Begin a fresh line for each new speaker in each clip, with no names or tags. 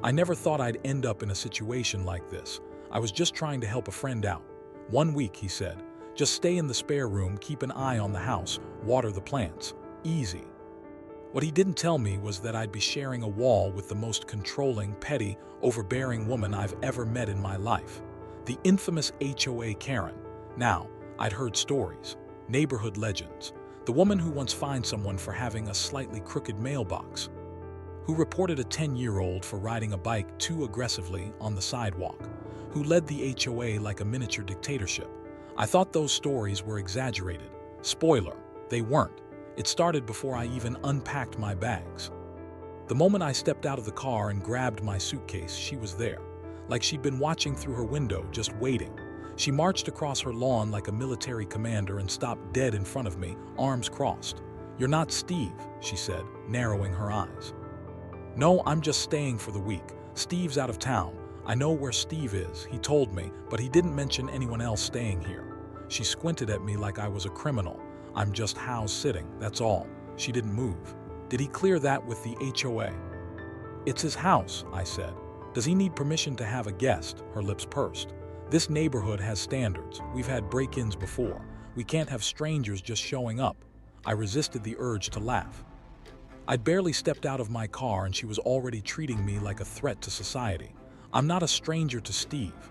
I never thought I'd end up in a situation like this. I was just trying to help a friend out. 1 week, he said. Just stay in the spare room, keep an eye on the house, water the plants. Easy. What he didn't tell me was that I'd be sharing a wall with the most controlling, petty, overbearing woman I've ever met in my life. The infamous HOA Karen. Now, I'd heard stories, neighborhood legends. The woman who once fined someone for having a slightly crooked mailbox, who reported a 10-year-old for riding a bike too aggressively on the sidewalk, who led the HOA like a miniature dictatorship. I thought those stories were exaggerated. Spoiler, they weren't. It started before I even unpacked my bags. The moment I stepped out of the car and grabbed my suitcase, she was there, like she'd been watching through her window, just waiting. She marched across her lawn like a military commander and stopped dead in front of me, arms crossed. "You're not Steve," she said, narrowing her eyes. "No, I'm just staying for the week. Steve's out of town. I know where Steve is, he told me, but he didn't mention anyone else staying here." She squinted at me like I was a criminal. "I'm just house sitting, that's all." She didn't move. "Did he clear that with the HOA?" "It's his house," I said. "Does he need permission to have a guest?" Her lips pursed. "This neighborhood has standards. We've had break-ins before. We can't have strangers just showing up." I resisted the urge to laugh. I'd barely stepped out of my car and she was already treating me like a threat to society. "I'm not a stranger to Steve."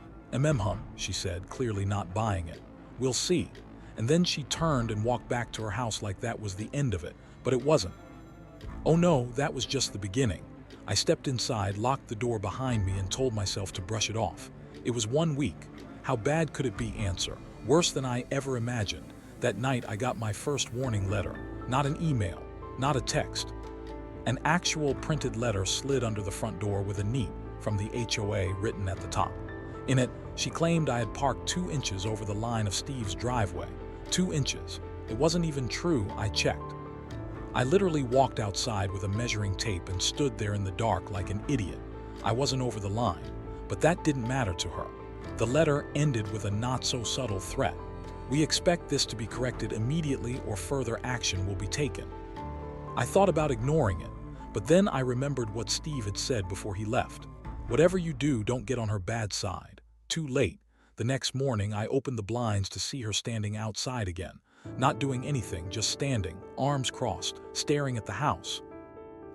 She said, clearly not buying it. "We'll see." And then she turned and walked back to her house like that was the end of it, but it wasn't. Oh no, that was just the beginning. I stepped inside, locked the door behind me, and told myself to brush it off. It was 1 week. How bad could it be? Answer: worse than I ever imagined. That night I got my first warning letter. Not an email, not a text. An actual printed letter slid under the front door with a "neat" from the HOA written at the top. In it, she claimed I had parked 2 inches over the line of Steve's driveway. 2 inches. It wasn't even true, I checked. I literally walked outside with a measuring tape and stood there in the dark like an idiot. I wasn't over the line, but that didn't matter to her. The letter ended with a not-so-subtle threat. "We expect this to be corrected immediately or further action will be taken." I thought about ignoring it, but then I remembered what Steve had said before he left. "Whatever you do, don't get on her bad side." Too late. The next morning, I opened the blinds to see her standing outside again, not doing anything, just standing, arms crossed, staring at the house.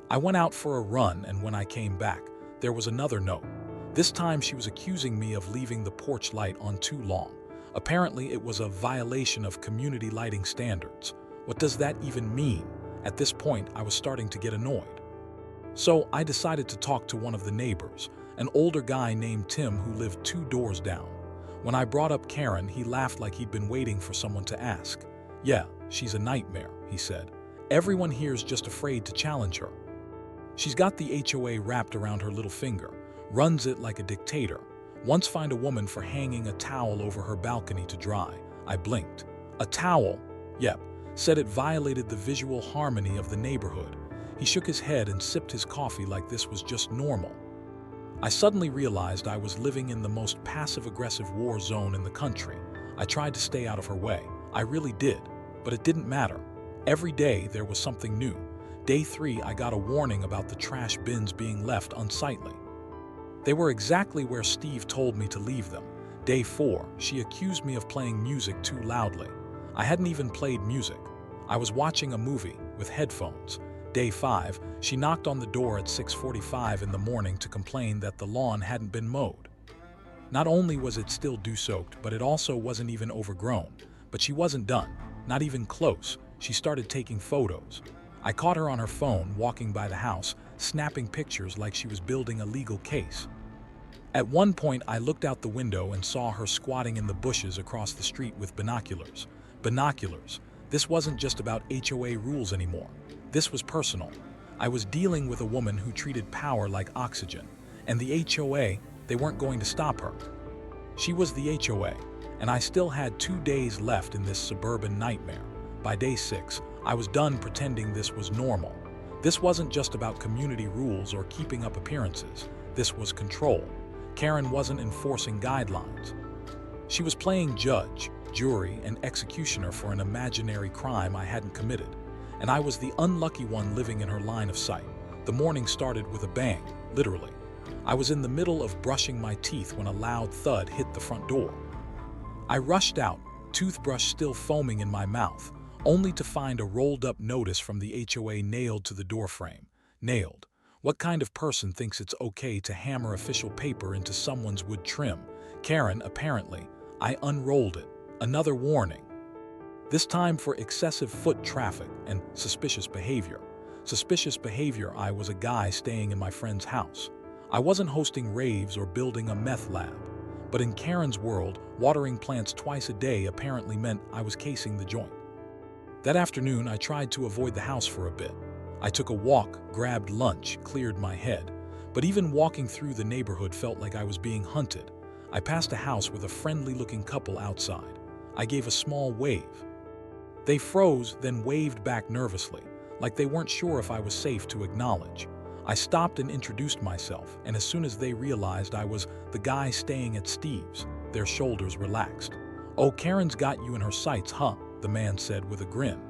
I went out for a run, and when I came back, there was another note. This time she was accusing me of leaving the porch light on too long. Apparently, it was a violation of community lighting standards. What does that even mean? At this point, I was starting to get annoyed. So I decided to talk to one of the neighbors, an older guy named Tim who lived 2 doors down. When I brought up Karen, he laughed like he'd been waiting for someone to ask. "Yeah, she's a nightmare," he said. "Everyone here's just afraid to challenge her. She's got the HOA wrapped around her little finger, runs it like a dictator. Once fined a woman for hanging a towel over her balcony to dry." I blinked. "A towel?" "Yep. Said it violated the visual harmony of the neighborhood." He shook his head and sipped his coffee like this was just normal. I suddenly realized I was living in the most passive-aggressive war zone in the country. I tried to stay out of her way. I really did. But it didn't matter. Every day there was something new. Day 3, I got a warning about the trash bins being left unsightly. They were exactly where Steve told me to leave them. Day 4, she accused me of playing music too loudly. I hadn't even played music. I was watching a movie with headphones. Day 5, she knocked on the door at 6:45 in the morning to complain that the lawn hadn't been mowed. Not only was it still dew-soaked, but it also wasn't even overgrown. But she wasn't done, not even close. She started taking photos. I caught her on her phone walking by the house, snapping pictures like she was building a legal case. At one point, I looked out the window and saw her squatting in the bushes across the street with binoculars. Binoculars. This wasn't just about HOA rules anymore. This was personal. I was dealing with a woman who treated power like oxygen, and the HOA, they weren't going to stop her. She was the HOA, and I still had 2 days left in this suburban nightmare. By day 6, I was done pretending this was normal. This wasn't just about community rules or keeping up appearances. This was control. Karen wasn't enforcing guidelines. She was playing judge, jury, and executioner for an imaginary crime I hadn't committed. And I was the unlucky one living in her line of sight. The morning started with a bang, literally. I was in the middle of brushing my teeth when a loud thud hit the front door. I rushed out, toothbrush still foaming in my mouth, only to find a rolled-up notice from the HOA nailed to the doorframe. Nailed. What kind of person thinks it's okay to hammer official paper into someone's wood trim? Karen, apparently. I unrolled it. Another warning. This time for excessive foot traffic and suspicious behavior. Suspicious behavior. I was a guy staying in my friend's house. I wasn't hosting raves or building a meth lab. But in Karen's world, watering plants twice a day apparently meant I was casing the joint. That afternoon, I tried to avoid the house for a bit. I took a walk, grabbed lunch, cleared my head. But even walking through the neighborhood felt like I was being hunted. I passed a house with a friendly-looking couple outside. I gave a small wave. They froze, then waved back nervously, like they weren't sure if I was safe to acknowledge. I stopped and introduced myself, and as soon as they realized I was the guy staying at Steve's, their shoulders relaxed. "Oh, Karen's got you in her sights, huh?" the man said with a grin.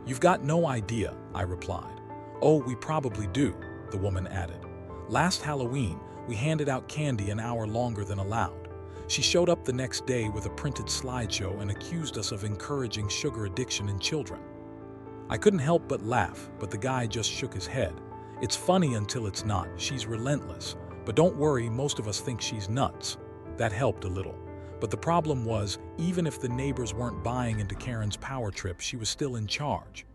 "You've got no idea," I replied. "Oh, we probably do," the woman added. "Last Halloween, we handed out candy an hour longer than allowed. She showed up the next day with a printed slideshow and accused us of encouraging sugar addiction in children." I couldn't help but laugh, but the guy just shook his head. "It's funny until it's not. She's relentless. But don't worry, most of us think she's nuts." That helped a little. But the problem was, even if the neighbors weren't buying into Karen's power trip, she was still in charge.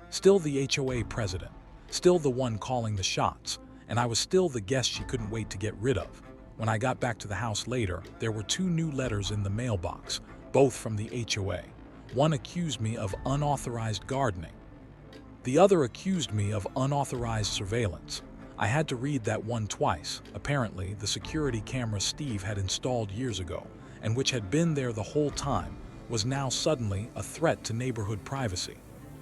Still the HOA president. Still the one calling the shots. And I was still the guest she couldn't wait to get rid of. When I got back to the house later, there were 2 new letters in the mailbox, both from the HOA. One accused me of unauthorized gardening. The other accused me of unauthorized surveillance. I had to read that one twice. Apparently, the security camera Steve had installed years ago, and which had been there the whole time, was now suddenly a threat to neighborhood privacy.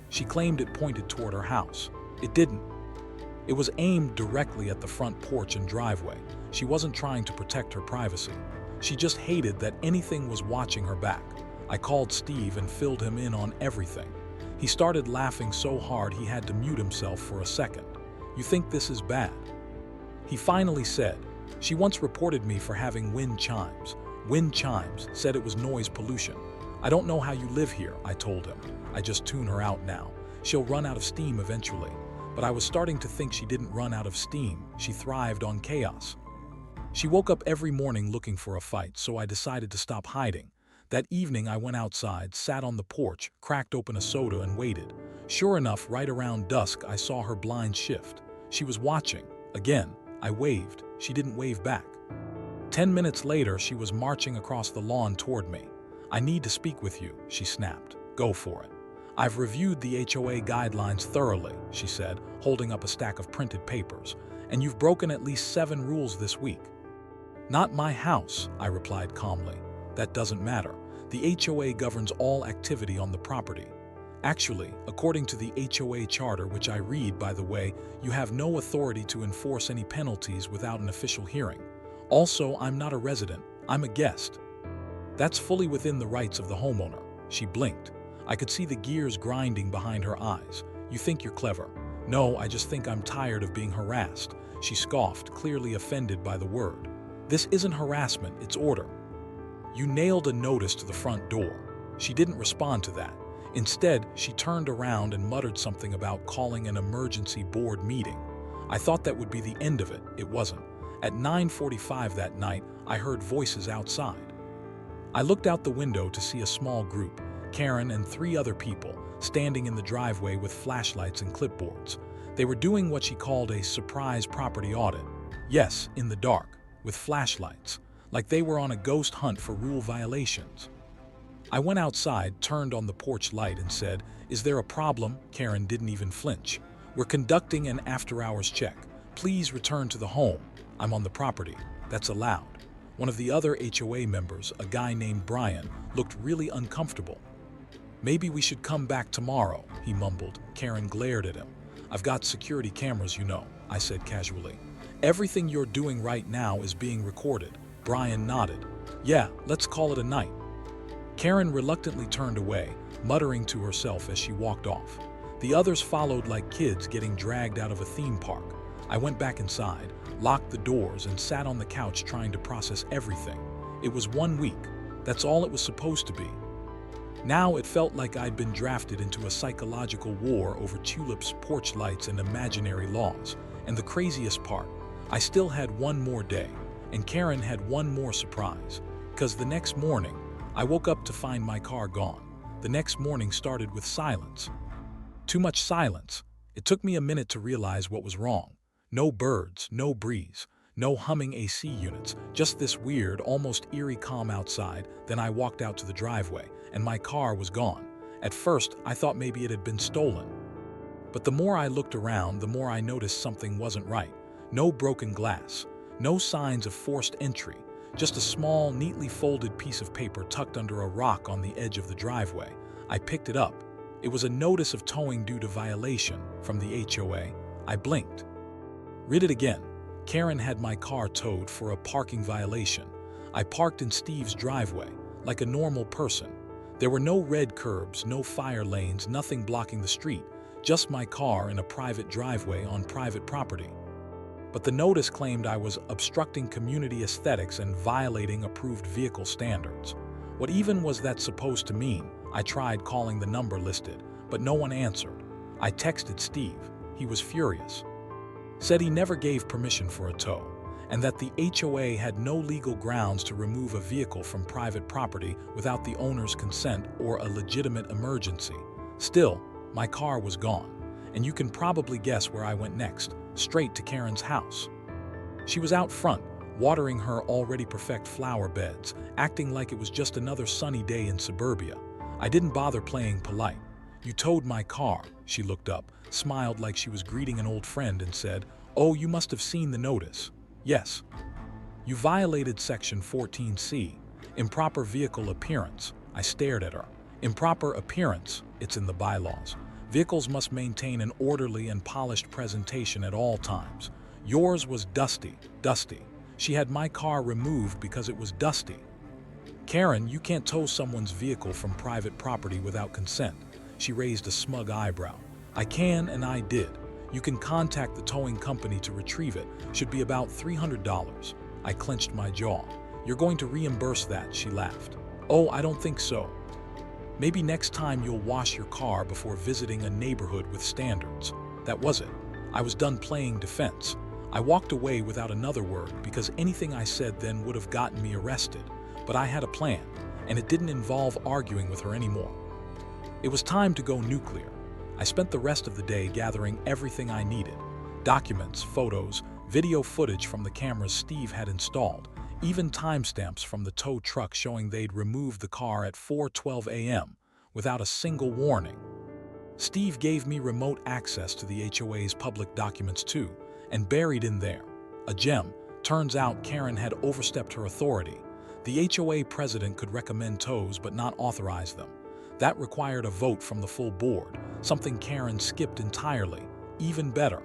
She claimed it pointed toward her house. It didn't. It was aimed directly at the front porch and driveway. She wasn't trying to protect her privacy. She just hated that anything was watching her back. I called Steve and filled him in on everything. He started laughing so hard he had to mute himself for a second. "You think this is bad?" He finally said, "She once reported me for having wind chimes. Wind chimes, said it was noise pollution. I don't know how you live here," I told him. "I just tune her out now. She'll run out of steam eventually." But I was starting to think she didn't run out of steam. She thrived on chaos. She woke up every morning looking for a fight, so I decided to stop hiding. That evening I went outside, sat on the porch, cracked open a soda and waited. Sure enough, right around dusk I saw her blind shift. She was watching. Again, I waved. She didn't wave back. 10 minutes later, she was marching across the lawn toward me. "I need to speak with you," she snapped. "Go for it." "I've reviewed the HOA guidelines thoroughly," she said, holding up a stack of printed papers. "And you've broken at least 7 rules this week." "Not my house," I replied calmly. "That doesn't matter. The HOA governs all activity on the property. Actually, according to the HOA charter, which I read, by the way, you have no authority to enforce any penalties without an official hearing. Also, I'm not a resident. I'm a guest. That's fully within the rights of the homeowner." She blinked. I could see the gears grinding behind her eyes. "You think you're clever." "No, I just think I'm tired of being harassed," she scoffed, clearly offended by the word. "This isn't harassment, it's order. You nailed a notice to the front door." She didn't respond to that. Instead, she turned around and muttered something about calling an emergency board meeting. I thought that would be the end of it. It wasn't. At 9:45 that night, I heard voices outside. I looked out the window to see a small group, Karen and 3 other people, standing in the driveway with flashlights and clipboards. They were doing what she called a surprise property audit. Yes, in the dark, with flashlights, like they were on a ghost hunt for rule violations. I went outside, turned on the porch light and said, "Is there a problem?" Karen didn't even flinch. "We're conducting an after-hours check. Please return to the home. I'm on the property. That's allowed." One of the other HOA members, a guy named Brian, looked really uncomfortable. "Maybe we should come back tomorrow," he mumbled. Karen glared at him. "I've got security cameras, you know," I said casually. "Everything you're doing right now is being recorded." Brian nodded. "Yeah, let's call it a night." Karen reluctantly turned away, muttering to herself as she walked off. The others followed like kids getting dragged out of a theme park. I went back inside, locked the doors, and sat on the couch trying to process everything. It was 1 week. That's all it was supposed to be. Now it felt like I'd been drafted into a psychological war over tulips, porch lights, and imaginary laws. And the craziest part, I still had one more day, and Karen had one more surprise. Because the next morning, I woke up to find my car gone. The next morning started with silence. Too much silence. It took me a minute to realize what was wrong. No birds, no breeze, no humming AC units, just this weird, almost eerie calm outside. Then I walked out to the driveway, and my car was gone. At first, I thought maybe it had been stolen. But the more I looked around, the more I noticed something wasn't right. No broken glass, no signs of forced entry, just a small, neatly folded piece of paper tucked under a rock on the edge of the driveway. I picked it up. It was a notice of towing due to violation from the HOA. I blinked. Read it again. Karen had my car towed for a parking violation. I parked in Steve's driveway, like a normal person. There were no red curbs, no fire lanes, nothing blocking the street, just my car in a private driveway on private property. But the notice claimed I was obstructing community aesthetics and violating approved vehicle standards. What even was that supposed to mean? I tried calling the number listed, but no one answered. I texted Steve. He was furious. Said he never gave permission for a tow, and that the HOA had no legal grounds to remove a vehicle from private property without the owner's consent or a legitimate emergency. Still, my car was gone, and you can probably guess where I went next, straight to Karen's house. She was out front, watering her already perfect flower beds, acting like it was just another sunny day in suburbia. I didn't bother playing polite. "You towed my car." She looked up, smiled like she was greeting an old friend, and said, "Oh, you must have seen the notice." "Yes." "You violated Section 14C, improper vehicle appearance." I stared at her. "Improper appearance? It's in the bylaws. Vehicles must maintain an orderly and polished presentation at all times. Yours was dusty. She had my car removed because it was dusty." "Karen, you can't tow someone's vehicle from private property without consent." She raised a smug eyebrow. "I can, and I did. You can contact the towing company to retrieve it. Should be about $300. I clenched my jaw. "You're going to reimburse that," she laughed. "Oh, I don't think so. Maybe next time you'll wash your car before visiting a neighborhood with standards." That was it. I was done playing defense. I walked away without another word because anything I said then would have gotten me arrested. But I had a plan, and it didn't involve arguing with her anymore. It was time to go nuclear. I spent the rest of the day gathering everything I needed. Documents, photos, video footage from the cameras Steve had installed, even timestamps from the tow truck showing they'd removed the car at 4:12 a.m. without a single warning. Steve gave me remote access to the HOA's public documents too, and buried in there, a gem, turns out Karen had overstepped her authority. The HOA president could recommend tows but not authorize them. That required a vote from the full board, something Karen skipped entirely. Even better,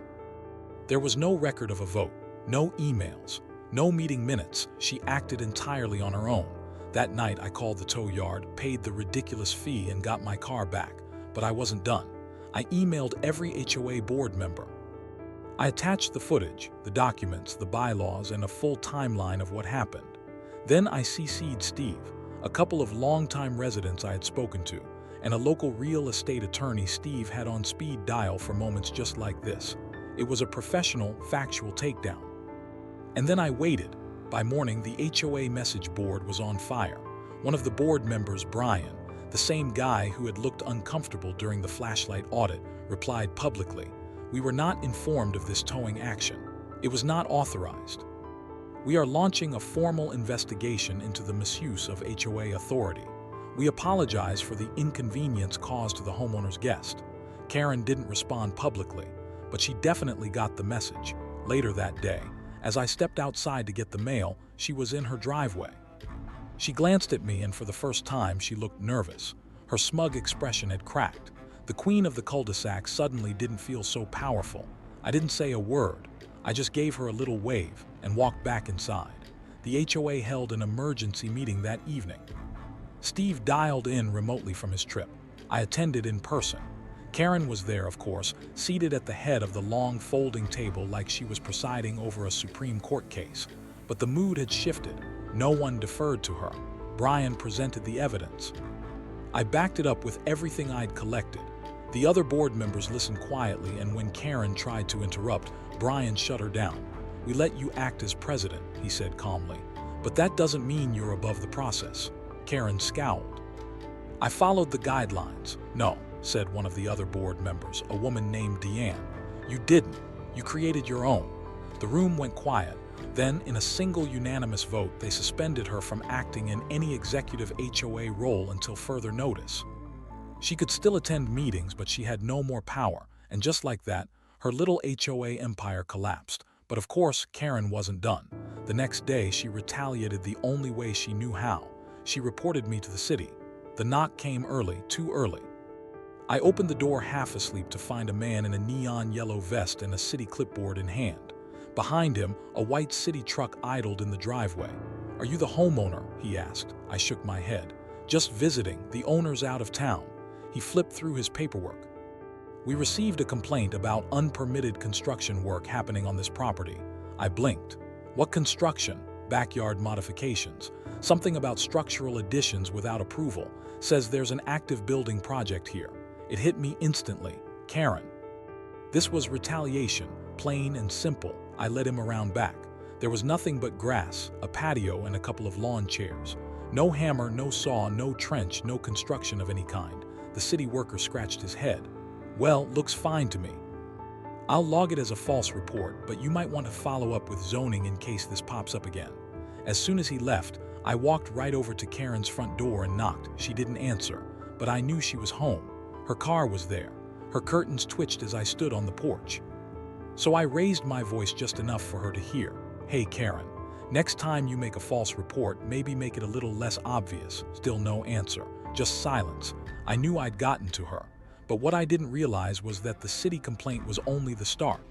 there was no record of a vote, no emails, no meeting minutes. She acted entirely on her own. That night I called the tow yard, paid the ridiculous fee, and got my car back. But I wasn't done. I emailed every HOA board member. I attached the footage, the documents, the bylaws, and a full timeline of what happened. Then I CC'd Steve, a couple of longtime residents I had spoken to, and a local real estate attorney Steve had on speed dial for moments just like this. It was a professional, factual takedown. And then I waited. By morning, the HOA message board was on fire. One of the board members, Brian, the same guy who had looked uncomfortable during the flashlight audit, replied publicly, "We were not informed of this towing action. It was not authorized. We are launching a formal investigation into the misuse of HOA authority. We apologize for the inconvenience caused to the homeowner's guest." Karen didn't respond publicly, but she definitely got the message. Later that day, as I stepped outside to get the mail, she was in her driveway. She glanced at me, and for the first time she looked nervous. Her smug expression had cracked. The queen of the cul-de-sac suddenly didn't feel so powerful. I didn't say a word. I just gave her a little wave and walked back inside. The HOA held an emergency meeting that evening. Steve dialed in remotely from his trip. I attended in person. Karen was there, of course, seated at the head of the long folding table like she was presiding over a Supreme Court case. But the mood had shifted. No one deferred to her. Brian presented the evidence. I backed it up with everything I'd collected. The other board members listened quietly, and when Karen tried to interrupt, Brian shut her down. "We let you act as president," he said calmly. "But that doesn't mean you're above the process." Karen scowled. "I followed the guidelines." "No," said one of the other board members, a woman named Deanne. "You didn't. You created your own." The room went quiet. Then, in a single unanimous vote, they suspended her from acting in any executive HOA role until further notice. She could still attend meetings, but she had no more power, and just like that, her little HOA empire collapsed. But of course, Karen wasn't done. The next day, she retaliated the only way she knew how. She reported me to the city. The knock came early, too early. I opened the door half asleep to find a man in a neon yellow vest and a city clipboard in hand. Behind him, a white city truck idled in the driveway. "Are you the homeowner?" he asked. I shook my head. "Just visiting. The owner's out of town." He flipped through his paperwork. "We received a complaint about unpermitted construction work happening on this property." I blinked. "What construction?" "Backyard modifications. Something about structural additions without approval. Says there's an active building project here." It hit me instantly. Karen. This was retaliation, plain and simple. I led him around back. There was nothing but grass, a patio, and a couple of lawn chairs. No hammer, no saw, no trench, no construction of any kind. The city worker scratched his head. "Well, looks fine to me. I'll log it as a false report, but you might want to follow up with zoning in case this pops up again." As soon as he left, I walked right over to Karen's front door and knocked. She didn't answer, but I knew she was home. Her car was there. Her curtains twitched as I stood on the porch. So I raised my voice just enough for her to hear. "Hey, Karen, next time you make a false report, maybe make it a little less obvious." Still no answer, just silence. I knew I'd gotten to her, but what I didn't realize was that the city complaint was only the start.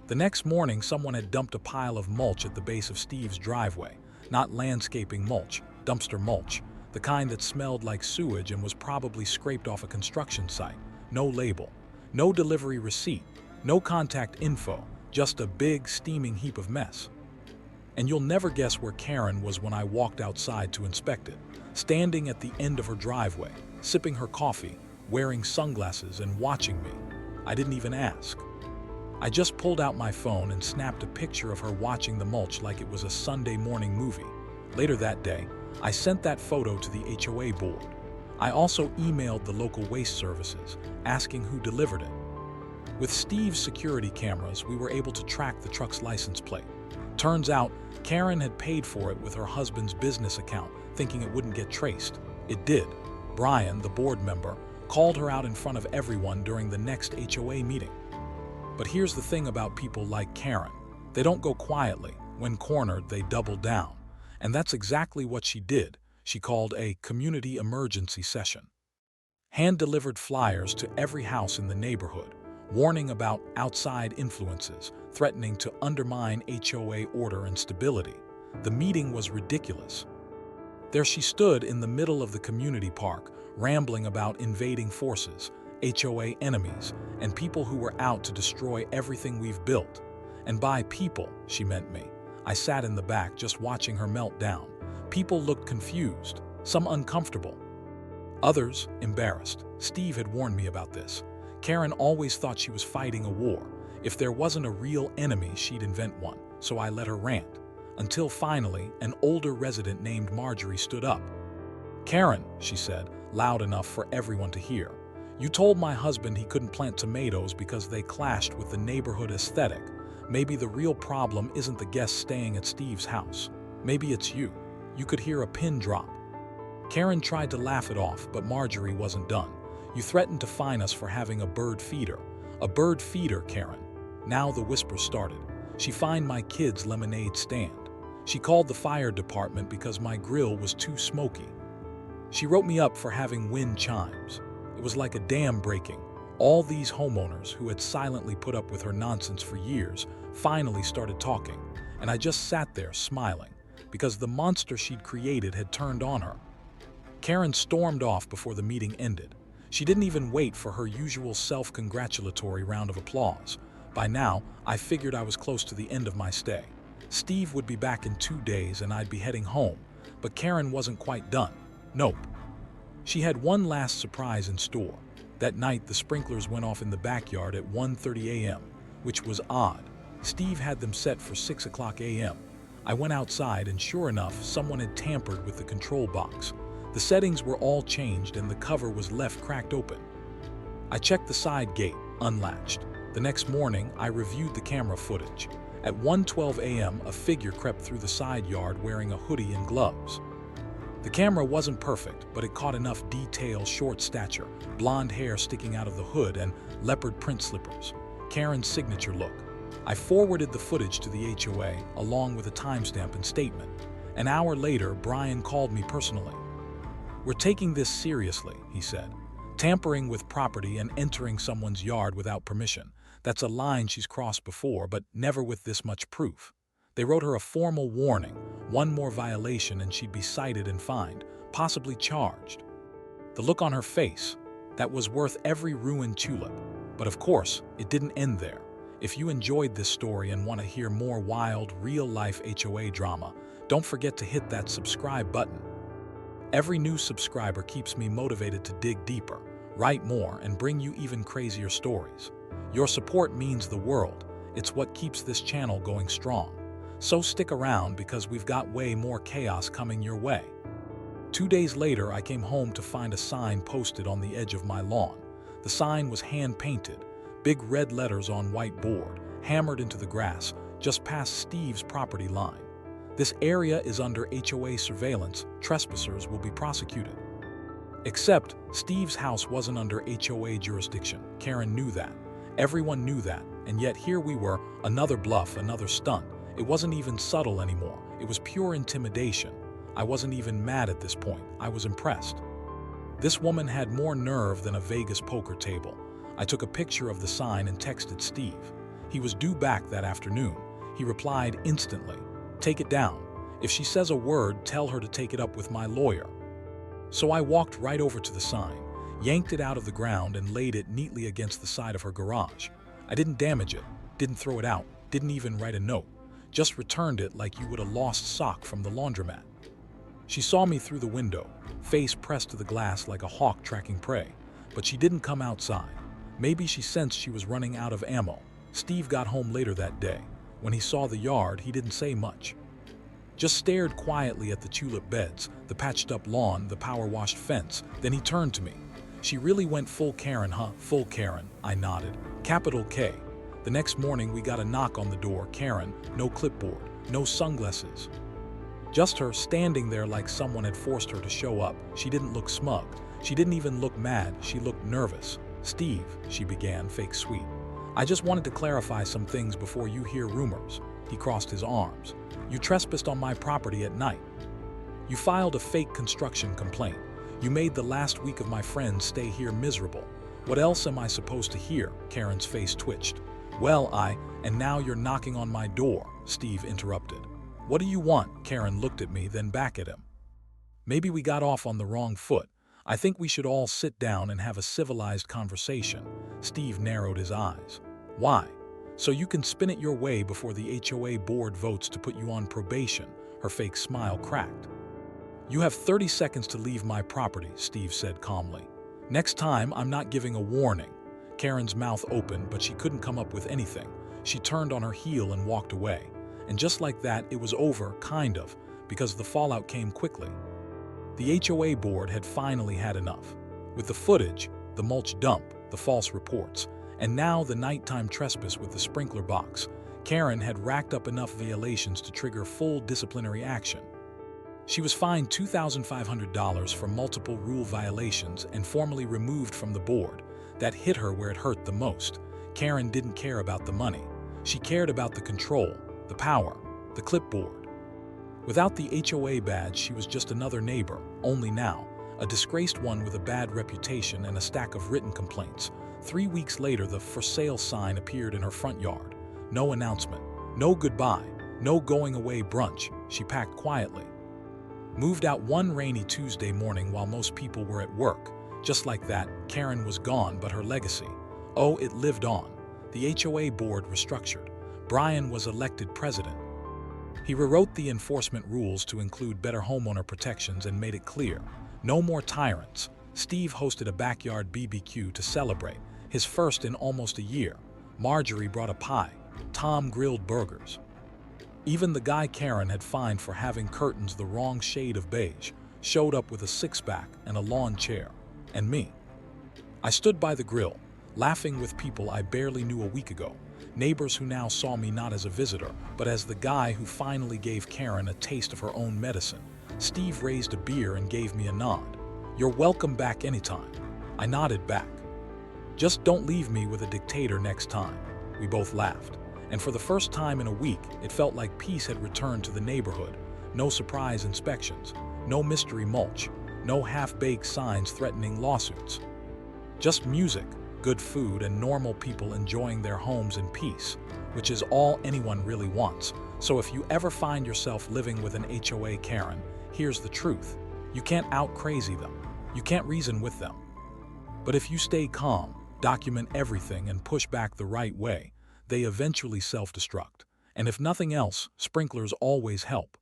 The next morning, someone had dumped a pile of mulch at the base of Steve's driveway. Not landscaping mulch, dumpster mulch, the kind that smelled like sewage and was probably scraped off a construction site. No label, no delivery receipt, no contact info, just a big, steaming heap of mess. And you'll never guess where Karen was when I walked outside to inspect it. Standing at the end of her driveway, sipping her coffee, wearing sunglasses and watching me. I didn't even ask. I just pulled out my phone and snapped a picture of her watching the mulch like it was a Sunday morning movie. Later that day, I sent that photo to the HOA board. I also emailed the local waste services, asking who delivered it. With Steve's security cameras, we were able to track the truck's license plate. Turns out, Karen had paid for it with her husband's business account, thinking it wouldn't get traced. It did. Brian, the board member, called her out in front of everyone during the next HOA meeting. But here's the thing about people like Karen. They don't go quietly. When cornered, they double down. And that's exactly what she did. She called a community emergency session. Hand-delivered flyers to every house in the neighborhood, warning about outside influences, threatening to undermine HOA order and stability. The meeting was ridiculous. There she stood in the middle of the community park, rambling about invading forces, HOA enemies, and people who were out to destroy everything we've built. And by people, she meant me. I sat in the back just watching her melt down. People looked confused, some uncomfortable, others embarrassed. Steve had warned me about this. Karen always thought she was fighting a war. If there wasn't a real enemy, she'd invent one. So I let her rant. Until finally, an older resident named Marjorie stood up. "Karen," she said, loud enough for everyone to hear, "you told my husband he couldn't plant tomatoes because they clashed with the neighborhood aesthetic. Maybe the real problem isn't the guests staying at Steve's house. Maybe it's you." You could hear a pin drop. Karen tried to laugh it off, but Marjorie wasn't done. "You threatened to fine us for having a bird feeder." "A bird feeder, Karen." Now the whisper started. "She fined my kids' lemonade stand. She called the fire department because my grill was too smoky. She wrote me up for having wind chimes." It was like a dam breaking. All these homeowners who had silently put up with her nonsense for years finally started talking, and I just sat there smiling, because the monster she'd created had turned on her. Karen stormed off before the meeting ended. She didn't even wait for her usual self-congratulatory round of applause. By now, I figured I was close to the end of my stay. Steve would be back in 2 days and I'd be heading home, but Karen wasn't quite done. Nope. She had one last surprise in store. That night, the sprinklers went off in the backyard at 1:30 a.m., which was odd. Steve had them set for 6 o'clock a.m. I went outside and sure enough, someone had tampered with the control box. The settings were all changed and the cover was left cracked open. I checked the side gate, unlatched. The next morning, I reviewed the camera footage. At 1:12 a.m., a figure crept through the side yard wearing a hoodie and gloves. The camera wasn't perfect, but it caught enough detail: short stature, blonde hair sticking out of the hood, and leopard print slippers. Karen's signature look. I forwarded the footage to the HOA, along with a timestamp and statement. An hour later, Brian called me personally. "We're taking this seriously," he said. "Tampering with property and entering someone's yard without permission. That's a line she's crossed before, but never with this much proof." They wrote her a formal warning. One more violation and she'd be cited and fined, possibly charged. The look on her face, that was worth every ruined tulip. But of course, it didn't end there. If you enjoyed this story and want to hear more wild, real-life HOA drama, don't forget to hit that subscribe button. Every new subscriber keeps me motivated to dig deeper, write more, and bring you even crazier stories. Your support means the world. It's what keeps this channel going strong. So stick around because we've got way more chaos coming your way. 2 days later, I came home to find a sign posted on the edge of my lawn. The sign was hand-painted, big red letters on white board, hammered into the grass, just past Steve's property line. "This area is under HOA surveillance. Trespassers will be prosecuted." Except, Steve's house wasn't under HOA jurisdiction. Karen knew that. Everyone knew that, and yet here we were, another bluff, another stunt. It wasn't even subtle anymore. It was pure intimidation. I wasn't even mad at this point. I was impressed. This woman had more nerve than a Vegas poker table. I took a picture of the sign and texted Steve. He was due back that afternoon. He replied instantly, "Take it down. If she says a word, tell her to take it up with my lawyer." So I walked right over to the sign, yanked it out of the ground, and laid it neatly against the side of her garage. I didn't damage it, didn't throw it out, didn't even write a note. Just returned it like you would a lost sock from the laundromat. She saw me through the window, face pressed to the glass like a hawk tracking prey, but she didn't come outside. Maybe she sensed she was running out of ammo. Steve got home later that day. When he saw the yard, he didn't say much. Just stared quietly at the tulip beds, the patched-up lawn, the power-washed fence. Then he turned to me. "She really went full Karen, huh?" "Full Karen," I nodded. Capital K. The next morning, we got a knock on the door. Karen, no clipboard, no sunglasses. Just her standing there like someone had forced her to show up. She didn't look smug. She didn't even look mad. She looked nervous. "Steve," she began, fake sweet. "I just wanted to clarify some things before you hear rumors." He crossed his arms. "You trespassed on my property at night. You filed a fake construction complaint. You made the last week of my friends stay here miserable. What else am I supposed to hear?" Karen's face twitched. "Well, and now you're knocking on my door," Steve interrupted. "What do you want?" Karen looked at me, then back at him. "Maybe we got off on the wrong foot. I think we should all sit down and have a civilized conversation." Steve narrowed his eyes. "Why?" "So you can spin it your way before the HOA board votes to put you on probation." Her fake smile cracked. "You have 30 seconds to leave my property," Steve said calmly. "Next time, I'm not giving a warning." Karen's mouth opened, but she couldn't come up with anything. She turned on her heel and walked away. And just like that, it was over, kind of, because the fallout came quickly. The HOA board had finally had enough. With the footage, the mulch dump, the false reports, and now the nighttime trespass with the sprinkler box, Karen had racked up enough violations to trigger full disciplinary action. She was fined $2,500 for multiple rule violations and formally removed from the board. That hit her where it hurt the most. Karen didn't care about the money. She cared about the control, the power, the clipboard. Without the HOA badge, she was just another neighbor, only now, a disgraced one with a bad reputation and a stack of written complaints. 3 weeks later, the for sale sign appeared in her front yard. No announcement, no goodbye, no going away brunch. She packed quietly. Moved out one rainy Tuesday morning while most people were at work. Just like that, Karen was gone, but her legacy, oh, it lived on. The HOA board restructured. Brian was elected president. He rewrote the enforcement rules to include better homeowner protections and made it clear, no more tyrants. Steve hosted a backyard BBQ to celebrate, his first in almost a year. Marjorie brought a pie. Tom grilled burgers. Even the guy Karen had fined for having curtains the wrong shade of beige showed up with a six-pack and a lawn chair. And me. I stood by the grill, laughing with people I barely knew a week ago, neighbors who now saw me not as a visitor, but as the guy who finally gave Karen a taste of her own medicine. Steve raised a beer and gave me a nod. "You're welcome back anytime." I nodded back. "Just don't leave me with a dictator next time." We both laughed. And for the first time in a week, it felt like peace had returned to the neighborhood. No surprise inspections, no mystery mulch, no half-baked signs threatening lawsuits. Just music, good food, and normal people enjoying their homes in peace, which is all anyone really wants. So if you ever find yourself living with an HOA Karen, here's the truth. You can't out-crazy them. You can't reason with them. But if you stay calm, document everything, and push back the right way, they eventually self-destruct. And if nothing else, sprinklers always help.